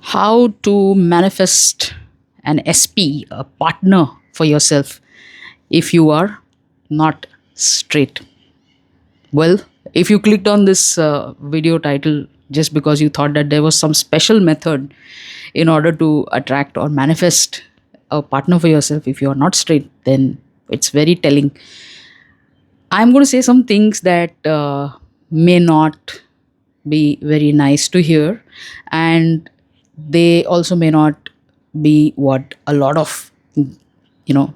How to manifest an SP, a partner for yourself, if you are not straight. Well, if you clicked on this video title just because you thought that there was some special method in order to attract or manifest a partner for yourself if you are not straight, then it's very telling. I'm going to say some things that may not be very nice to hear, and they also may not be what a lot of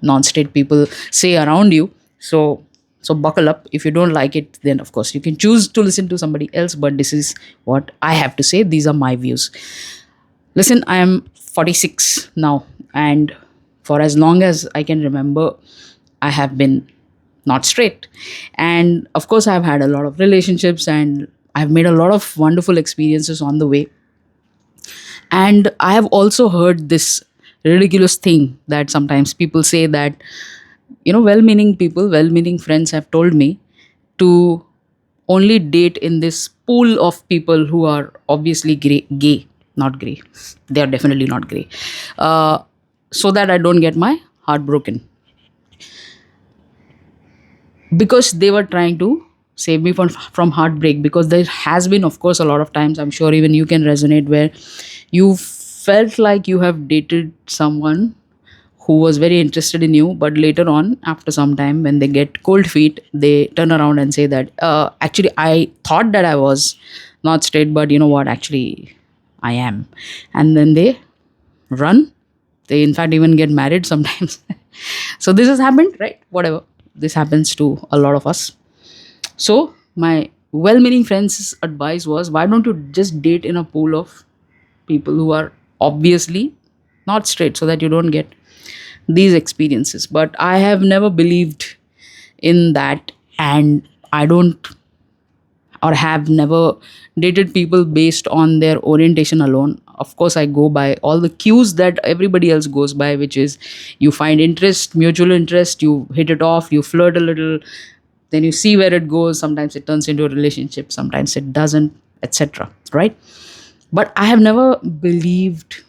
non-state people say around you. So buckle up. If you don't like it, then of course you can choose to listen to somebody else, but this is what I have to say. These are my views. Listen, I am 46 now, and for as long as I can remember, I have been not straight. And of course, I've had a lot of relationships, and I've made a lot of wonderful experiences on the way. And I have also heard this ridiculous thing that sometimes people say that, well meaning people, well meaning friends have told me to only date in this pool of people who are obviously gay, not gray. They are definitely not gray. Uh, so that I don't get my heart broken, because they were trying to save me from heartbreak. Because there has been, of course, a lot of times, I'm sure even you can resonate, where you felt like you have dated someone who was very interested in you, but later on, after some time, when they get cold feet, they turn around and say that, actually, I thought that I was not straight, but you know what, actually I am. And then they run. They in fact even get married sometimes. So this has happened, right? Whatever, this happens to a lot of us. So my well-meaning friend's advice was, why don't you just date in a pool of people who are obviously not straight, so that you don't get these experiences. But I have never believed in that, and I don't, or have never dated people based on their orientation alone. Of course, I go by all the cues that everybody else goes by, which is you find interest, mutual interest, you hit it off, you flirt a little, then you see where it goes. Sometimes it turns into a relationship, sometimes it doesn't, etc. Right? But I have never believed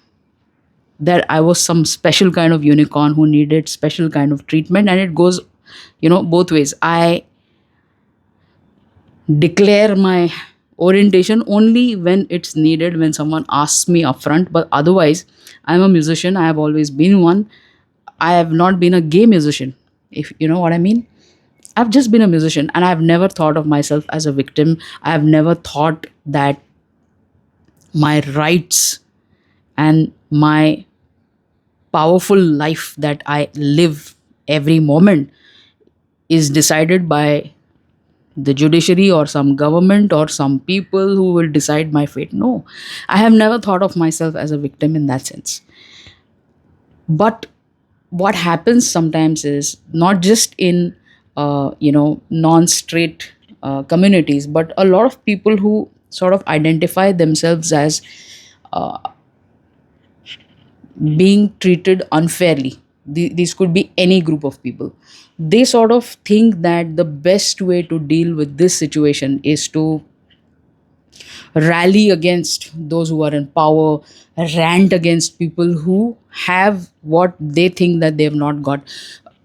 that I was some special kind of unicorn who needed special kind of treatment. And it goes, both ways. I declare my orientation only when it's needed, when someone asks me upfront. But otherwise, I'm a musician. I have always been one. I have not been a gay musician, if you know what I mean. I've just been a musician, and I've never thought of myself as a victim. I have never thought that my rights and my powerful life that I live every moment is decided by the judiciary or some government or some people who will decide my fate. No, I have never thought of myself as a victim in that sense. But what happens sometimes is, not just in non-straight communities, but a lot of people who sort of identify themselves as being treated unfairly. These could be any group of people. They sort of think that the best way to deal with this situation is to rally against those who are in power, rant against people who have what they think that they have not got.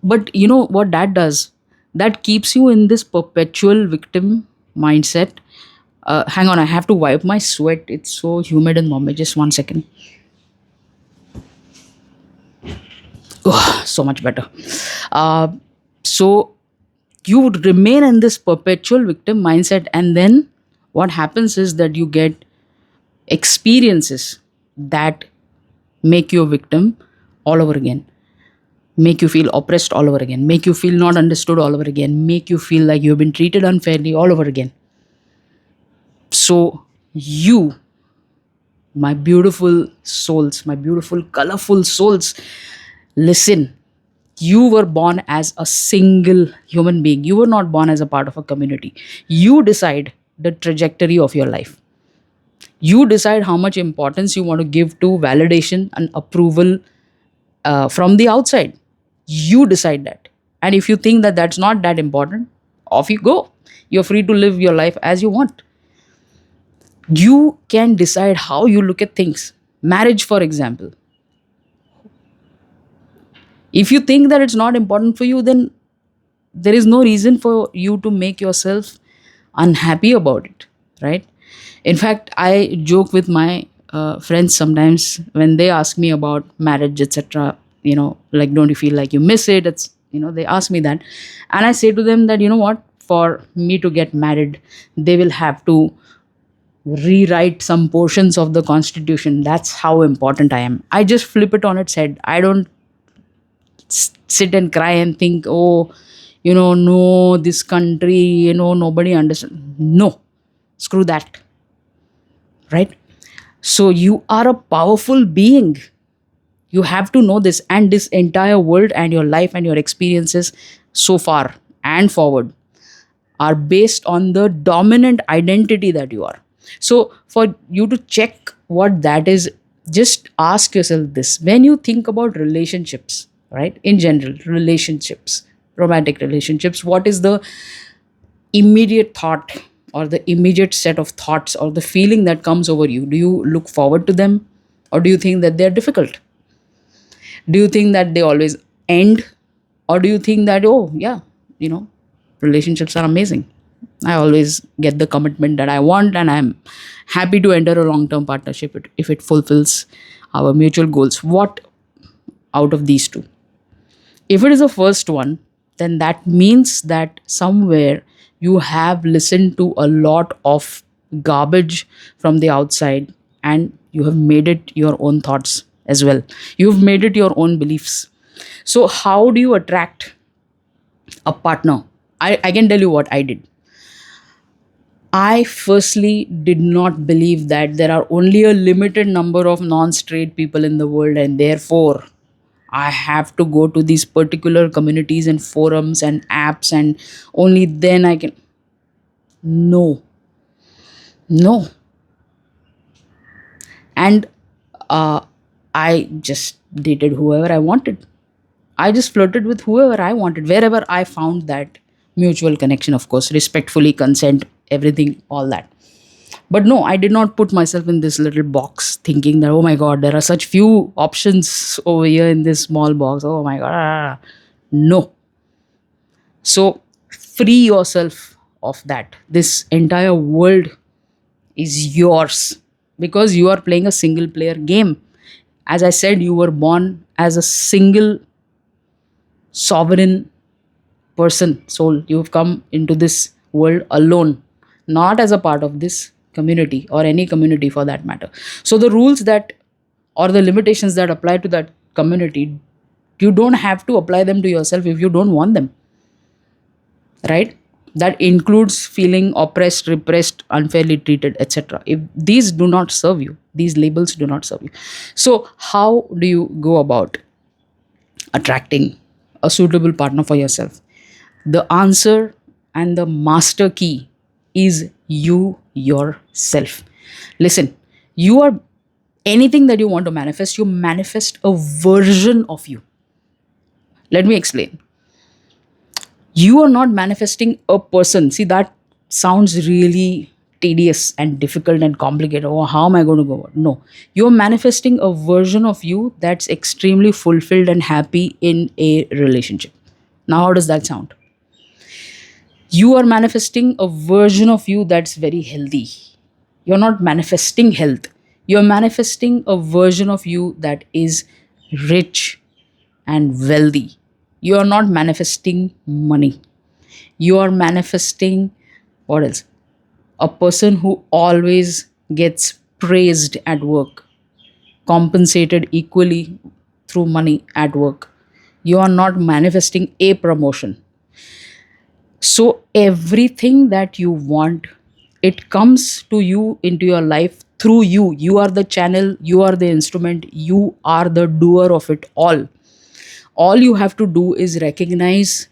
But you know what that does? That keeps you in this perpetual victim mindset. Hang on, I have to wipe my sweat. It's so humid in Mumbai. Just 1 second. So much better. Uh, so you would remain in this perpetual victim mindset, and then what happens is that you get experiences that make you a victim all over again, make you feel oppressed all over again, make you feel not understood all over again, make you feel like you've been treated unfairly all over again. So you, my beautiful souls, my beautiful colorful souls, listen. You were born as a single human being. You were not born as a part of a community. You decide the trajectory of your life. You decide how much importance you want to give to validation and approval from the outside. You decide that. And if you think that that's not that important, off you go. You're free to live your life as you want. You can decide how you look at things. Marriage, for example, if you think that it's not important for you, then there is no reason for you to make yourself unhappy about it, right? In fact, I joke with my friends sometimes when they ask me about marriage, etc. Like, don't you feel like you miss it? They ask me that, and I say to them that, what, for me to get married, they will have to rewrite some portions of the constitution. That's how important I am. I just flip it on its head. I don't sit and cry and think, oh, no, this country, nobody understands. No, screw that, right? So you are a powerful being. You have to know this, and this entire world and your life and your experiences so far and forward are based on the dominant identity that you are. So for you to check what that is, just ask yourself this: when you think about relationships, right, in general, relationships, romantic relationships, what is the immediate thought or the immediate set of thoughts or the feeling that comes over you? Do you look forward to them, or do you think that they're difficult? Do you think that they always end, or do you think that, oh yeah, you know relationships are amazing, I always get the commitment that I want, and I'm happy to enter a long term partnership if it fulfills our mutual goals? What out of these two? If it is the first one, then that means that somewhere you have listened to a lot of garbage from the outside, and you have made it your own thoughts as well. You've made it your own beliefs. So, how do you attract a partner? I can tell you what I did. I firstly did not believe that there are only a limited number of non straight people in the world, and therefore I have to go to these particular communities and forums and apps, and only then I can. No, no. And uh, I just dated whoever I wanted. I just flirted with whoever I wanted, wherever I found that mutual connection, of course, respectfully, consent, everything, all that. But no, I did not put myself in this little box thinking that, oh my God, there are such few options over here in this small box. Oh my God. No. So free yourself of that. This entire world is yours because you are playing a single player game. As I said, you were born as a single sovereign person, soul. You've come into this world alone, not as a part of this community or any community for that matter. So the rules that, or the limitations that apply to that community, you don't have to apply them to yourself if you don't want them, right? That includes feeling oppressed, repressed, unfairly treated, etc. If these do not serve you, these labels do not serve you. So how do you go about attracting a suitable partner for yourself? The answer and the master key is you yourself. Listen, you are anything that you want to manifest, you manifest a version of you. Let me explain. You are not manifesting a person. See, that sounds really tedious and difficult and complicated. Oh, how am I going to go? No, you're manifesting a version of you that's extremely fulfilled and happy in a relationship. Now, how does that sound? You are manifesting a version of you that's very healthy. You're not manifesting health. You're manifesting a version of you that is rich and wealthy. You are not manifesting money. You are manifesting what else? A person who always gets praised at work, compensated equally through money at work. You are not manifesting a promotion. So everything that you want, it comes to you into your life through you. You are the channel, you are the instrument, you are the doer of it all. All you have to do is recognize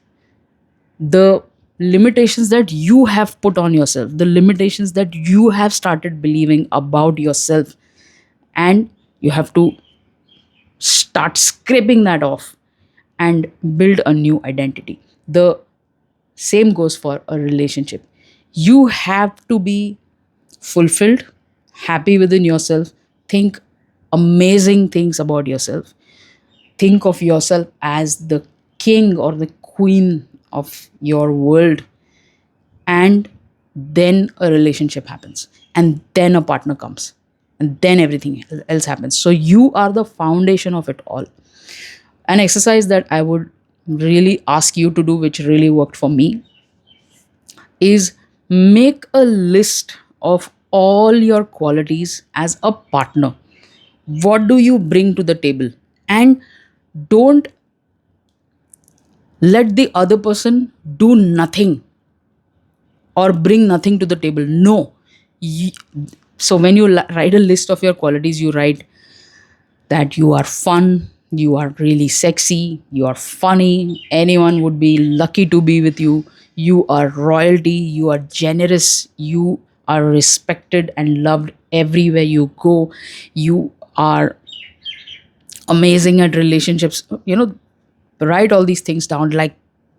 the limitations that you have put on yourself, the limitations that you have started believing about yourself, and you have to start scraping that off and build a new identity. The same goes for a relationship. You have to be fulfilled, happy within yourself. Think amazing things about yourself. Think of yourself as the king or the queen of your world, and then a relationship happens, and then a partner comes, and then everything else happens. So you are the foundation of it all. An exercise that I would really ask you to do, which really worked for me, is make a list of all your qualities as a partner. What do you bring to the table? And don't let the other person do nothing or bring nothing to the table. No. Ye- So when you write a list of your qualities, you write that you are fun, you are really sexy, you are funny, anyone would be lucky to be with you are royalty, you are generous, you are respected and loved everywhere you go, you are amazing at relationships. Write all these things down, like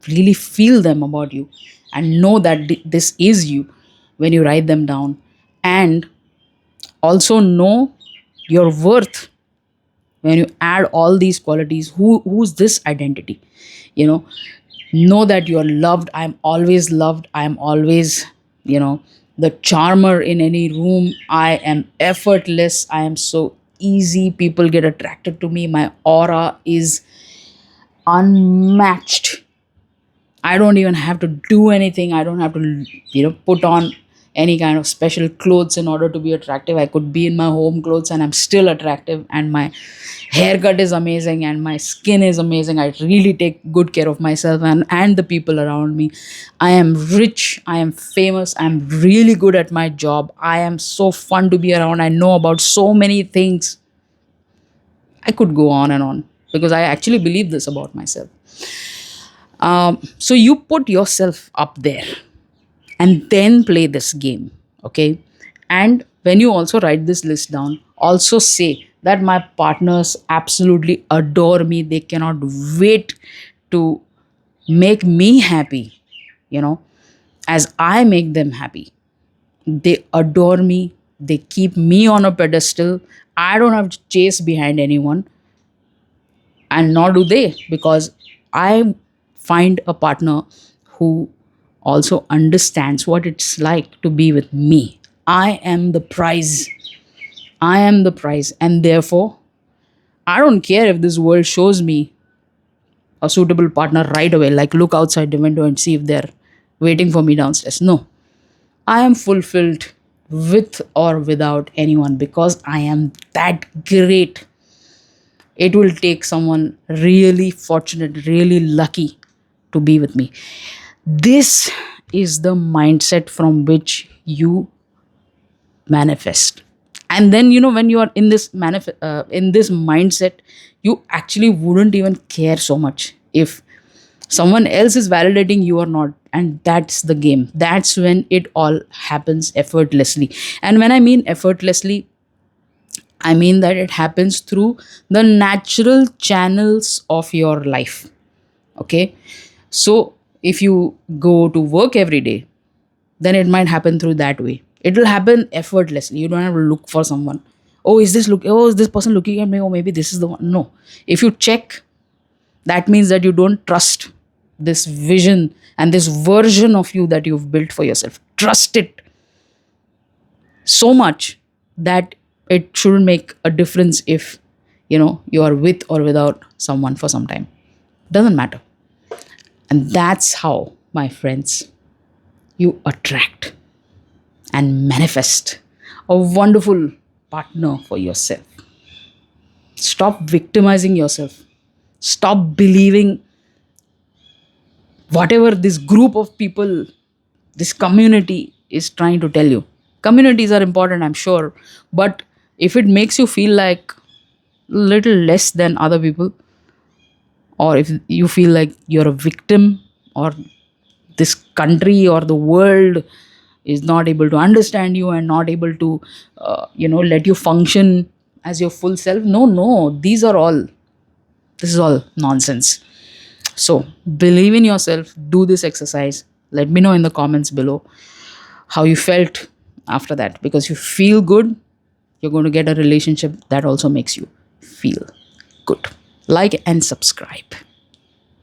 really feel them about you, and know that this is you when you write them down. And also know your worth. When you add all these qualities, who's this identity, you know that you're loved. I'm always loved. I'm always, you know the charmer in any room. I am effortless. I am so easy. People get attracted to me. My aura is unmatched. I don't even have to do anything. I don't have to, put on any kind of special clothes in order to be attractive. I could be in my home clothes and I'm still attractive. And my haircut is amazing and my skin is amazing. I really take good care of myself and the people around me. I am rich. I am famous. I'm really good at my job. I am so fun to be around. I know about so many things. I could go on and on because I actually believe this about myself. So you put yourself up there and then play this game. Okay. And when you also write this list down, also say that my partners absolutely adore me. They cannot wait to make me happy, you know, as I make them happy. They adore me. They keep me on a pedestal. I don't have to chase behind anyone, and nor do they, because I find a partner who also understands what it's like to be with me. I am the prize. I am the prize. And therefore, I don't care if this world shows me a suitable partner right away, like look outside the window and see if they're waiting for me downstairs. No, I am fulfilled with or without anyone because I am that great. It will take someone really fortunate, really lucky to be with me. This is the mindset from which you manifest. And then, when you are in in this mindset, you actually wouldn't even care so much if someone else is validating you or not. And that's the game. That's when it all happens effortlessly. And when I mean effortlessly, I mean that it happens through the natural channels of your life. Okay. So if you go to work every day, then it might happen through that way. It will happen effortlessly. You don't have to look for someone. Oh, is this person looking at me? Oh, maybe this is the one. No. If you check, that means that you don't trust this vision and this version of you that you've built for yourself. Trust it so much that it shouldn't make a difference if you are with or without someone for some time. Doesn't matter. And that's how, my friends, you attract and manifest a wonderful partner for yourself. Stop victimizing yourself. Stop believing whatever this group of people, this community is trying to tell you. Communities are important, I'm sure, but if it makes you feel like little less than other people, or if you feel like you're a victim, or this country or the world is not able to understand you and not able to let you function as your full self, no, this is all nonsense. So believe in yourself, do this exercise. Let me know in the comments below how you felt after that, because you feel good, you're going to get a relationship that also makes you feel good. Like and subscribe.